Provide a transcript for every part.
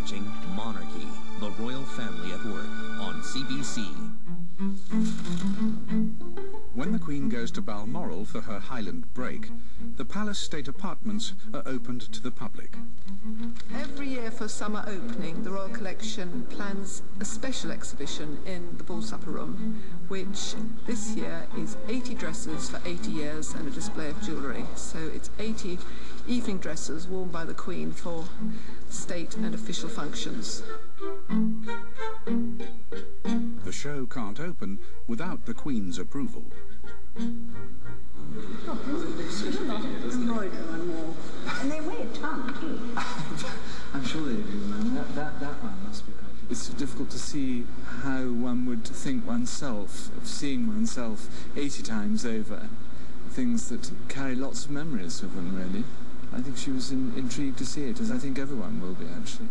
watching Monarchy, the royal family at work, on CBC. When the Queen goes to Balmoral for her Highland break, the palace state apartments are opened to the public. Every year for summer opening, the Royal Collection plans a special exhibition in the Ball Supper Room, which this year is 80 dresses for 80 years and a display of jewellery. So it's 80 evening dresses worn by the Queen for state and official functions. The show can't open without the Queen's approval. And they weigh a ton too. I'm sure they do, man. That one must be quite... It's difficult to see how one would think oneself of seeing oneself 80 times over. Things that carry lots of memories of them, really. I think she was intrigued to see it, as I think everyone will be, actually.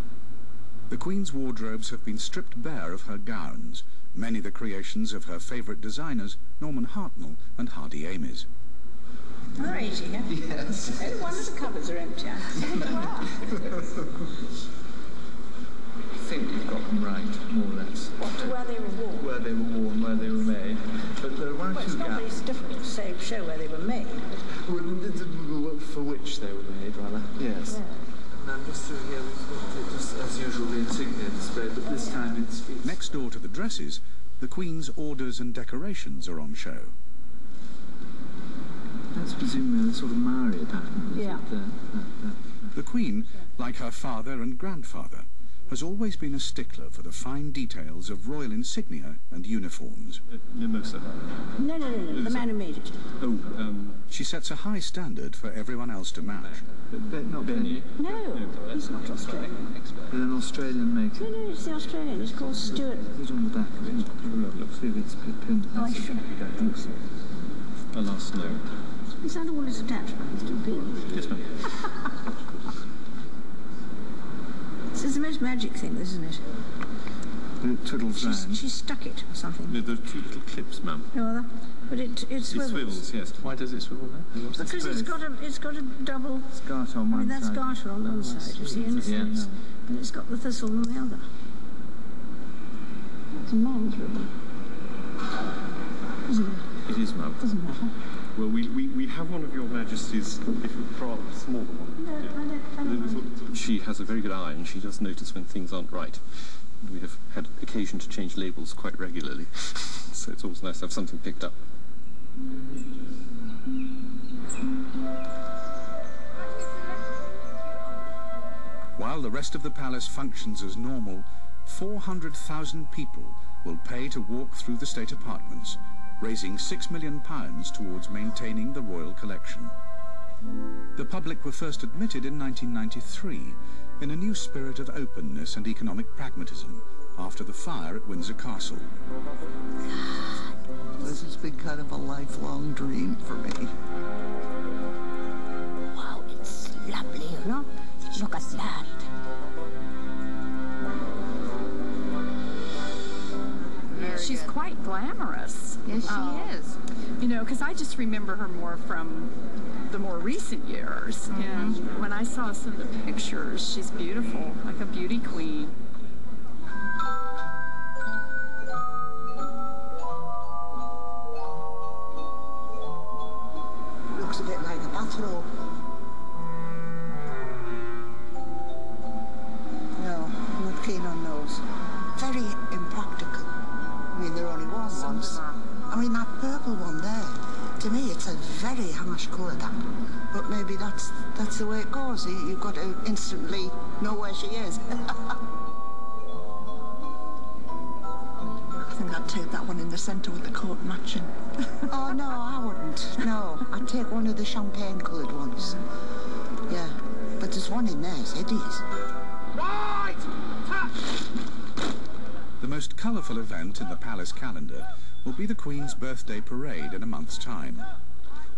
The Queen's wardrobes have been stripped bare of her gowns, many the creations of her favourite designers, Norman Hartnell and Hardy Amies. Are 80, yeah? Yes. No wonder the cupboards are empty. I think you've got them right, more or less. What, to where they were worn? Where they were worn, where they were made. But there are one or two gaps. It's difficult to show where they were made. For which they were made, rather. Yes. Yeah. And just through here, we've got, just as usual, the insignia display, but this time it's... Next door to the dresses, the Queen's orders and decorations are on show. That's presumably the sort of Maria pattern. Yeah. The Queen, like her father and grandfather, has always been a stickler for the fine details of royal insignia and uniforms. Mimosa. No, the man who made it. Oh, She sets a high standard for everyone else to match. Not Benny. No, he's not Australian. But an Australian maker. No, it's the Australian. It's called Stuart. It's on the back of it. Have a look. See if it's pinned. Oh, I shouldn't think so. alas, no. Is that all it's attached to pins? Yes, ma'am. This is the most magic thing, isn't it? It twiddles round. She stuck it or something. There are two little clips, ma'am. No other. But it swivels. It swivels, yes. Why does it swivel then? Because it's got a double. It's garter on one side. That's garter on one side. You see, Yes. And it's got the thistle on the other. It's a man's ribbon, isn't it? It is, ma'am. Doesn't matter. Well, we have one of your Majesty's, if rather smaller one. No, I don't. She has a very good eye, and she does notice when things aren't right. We have had occasion to change labels quite regularly, so it's always nice to have something picked up. While the rest of the palace functions as normal, 400,000 people will pay to walk through the state apartments, raising £6 million towards maintaining the royal collection. The public were first admitted in 1993 in a new spirit of openness and economic pragmatism after the fire at Windsor Castle. This has been kind of a lifelong dream for me. Wow, it's lovely, you know? Look at that. She's quite glamorous. Yes, she is. You know, because I just remember her more from the more recent years. And when I saw some of the pictures, she's beautiful, like a beauty queen. Looks a bit like a bathrobe. No, I'm not keen on those. Very impractical. I mean, there only was once. I mean, that purple one there, to me, it's a very harsh colour, that. But maybe that's the way it goes. You've got to instantly know where she is. I think I'd take that one in the centre with the coat matching. Oh, no, I wouldn't. No, I'd take one of the champagne-coloured ones. Yeah, but there's one in there, it's hideous. Right! The most colourful event in the palace calendar will be the Queen's birthday parade in a month's time.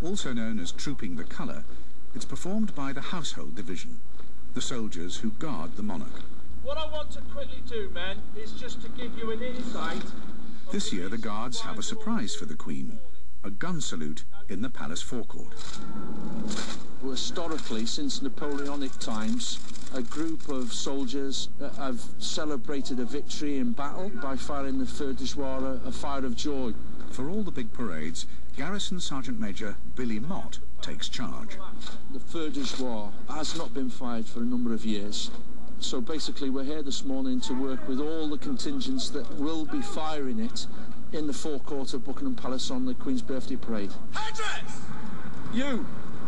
Also known as Trooping the Colour, it's performed by the Household Division, the soldiers who guard the monarch. What I want to quickly do, men, is just to give you an insight. This year the guards have a surprise for the Queen, a gun salute in the palace forecourt. Historically, since Napoleonic times, a group of soldiers have celebrated a victory in battle by firing the feu de joie, a fire of joy. For all the big parades, Garrison Sergeant Major Billy Mott takes charge. The feu de joie has not been fired for a number of years. So basically we're here this morning to work with all the contingents that will be firing it in the forecourt of Buckingham Palace on the Queen's Birthday Parade. Hendricks!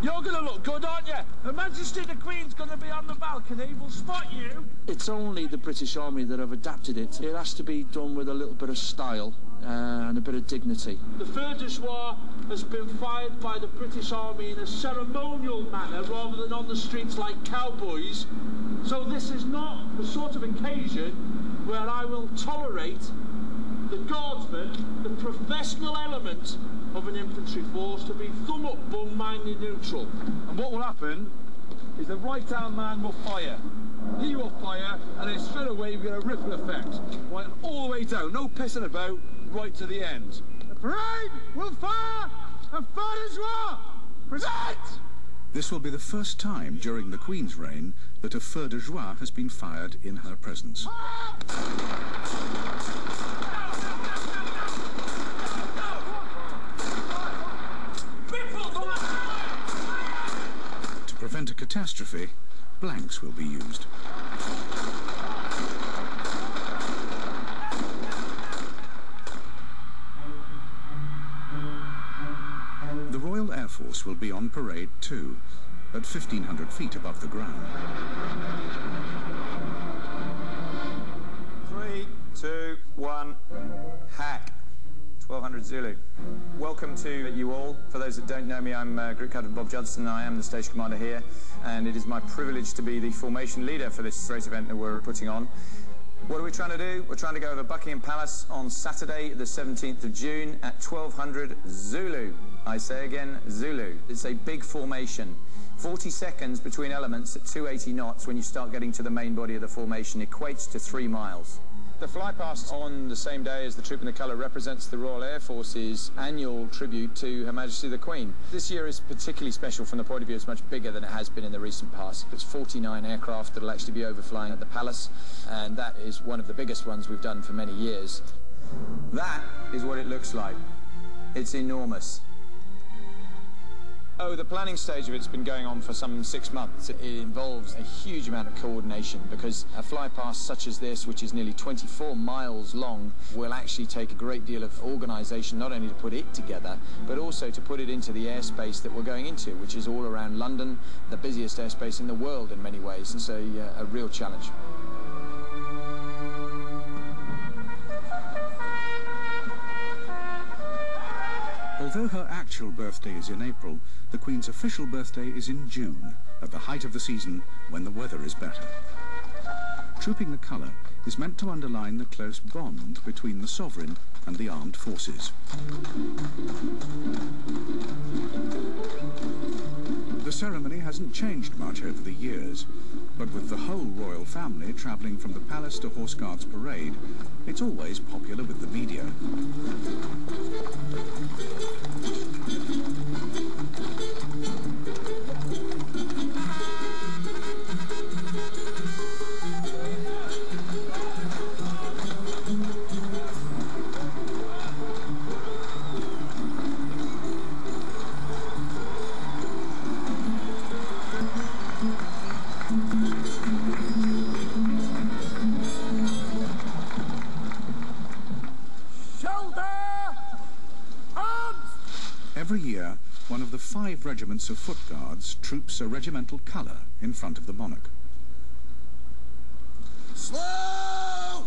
You're going to look good, aren't you? Her Majesty the Queen's going to be on the balcony. We'll spot you. It's only the British Army that have adapted it. It has to be done with a little bit of style and a bit of dignity. The feu de joie has been fired by the British Army in a ceremonial manner rather than on the streets like cowboys. So this is not the sort of occasion where I will tolerate the guardsmen, the professional element of an infantry force, to be thumb up, bum, minded neutral. And what will happen is the right-hand man will fire. He will fire, and then straight away we get a ripple effect. Right all the way down, no pissing about, right to the end. The parade will fire a feu de joie. Present! This will be the first time during the Queen's reign that a feu de joie has been fired in her presence. To prevent a catastrophe, blanks will be used. The Royal Air Force will be on parade too, at 1,500 feet above the ground. 3, 2, 1, hack. 1200 Zulu. Welcome to you all. For those that don't know me, I'm Group Captain Bob Judson. I am the station commander here, and it is my privilege to be the formation leader for this great event that we're putting on. What are we trying to do? We're trying to go over Buckingham Palace on Saturday, the 17th of June at 1200 Zulu. I say again, Zulu. It's a big formation. 40 seconds between elements at 280 knots when you start getting to the main body of the formation equates to 3 miles. The flypast on the same day as the Troop in the Colour represents the Royal Air Force's annual tribute to Her Majesty the Queen. This year is particularly special from the point of view it's much bigger than it has been in the recent past. It's 49 aircraft that will actually be overflying at the Palace, and that is one of the biggest ones we've done for many years. That is what it looks like. It's enormous. Oh, the planning stage of it's been going on for some 6 months. It involves a huge amount of coordination because a flypast such as this, which is nearly 24 miles long, will actually take a great deal of organisation, not only to put it together, but also to put it into the airspace that we're going into, which is all around London, the busiest airspace in the world in many ways. It's a real challenge. Although her actual birthday is in April, the Queen's official birthday is in June, at the height of the season when the weather is better. Trooping the Colour is meant to underline the close bond between the sovereign and the armed forces. The ceremony hasn't changed much over the years, but with the whole royal family travelling from the palace to Horse Guards Parade, it's always popular with the media. Every year, one of the 5 regiments of foot guards troops a regimental colour in front of the monarch. Slow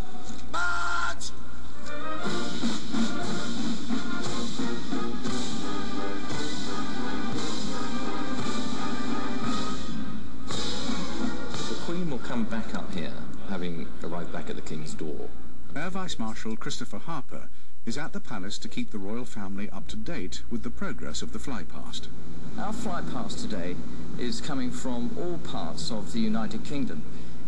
march! The Queen will come back up here, having arrived back at the King's door. Air Vice Marshal Christopher Harper is at the palace to keep the royal family up to date with the progress of the flypast. Our flypast today is coming from all parts of the United Kingdom.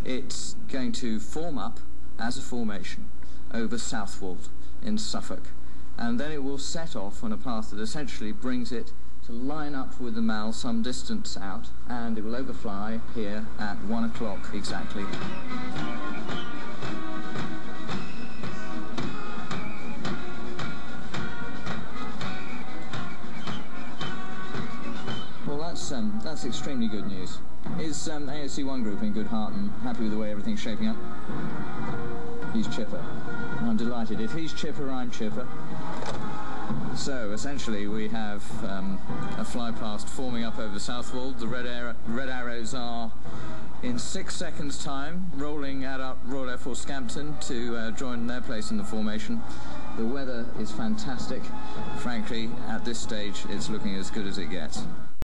It's going to form up as a formation over Southwold in Suffolk, and then it will set off on a path that essentially brings it to line up with the mall some distance out, and it will overfly here at 1 o'clock exactly. Well, that's extremely good news. Is AOC1 Group in good heart and happy with the way everything's shaping up? He's chipper. I'm delighted. If he's chipper, I'm chipper. So, essentially, we have a fly past forming up over Southwold. The red arrows are, in 6 seconds' time, rolling out up Royal Air Force Scampton to join their place in the formation. The weather is fantastic. Frankly, at this stage, it's looking as good as it gets.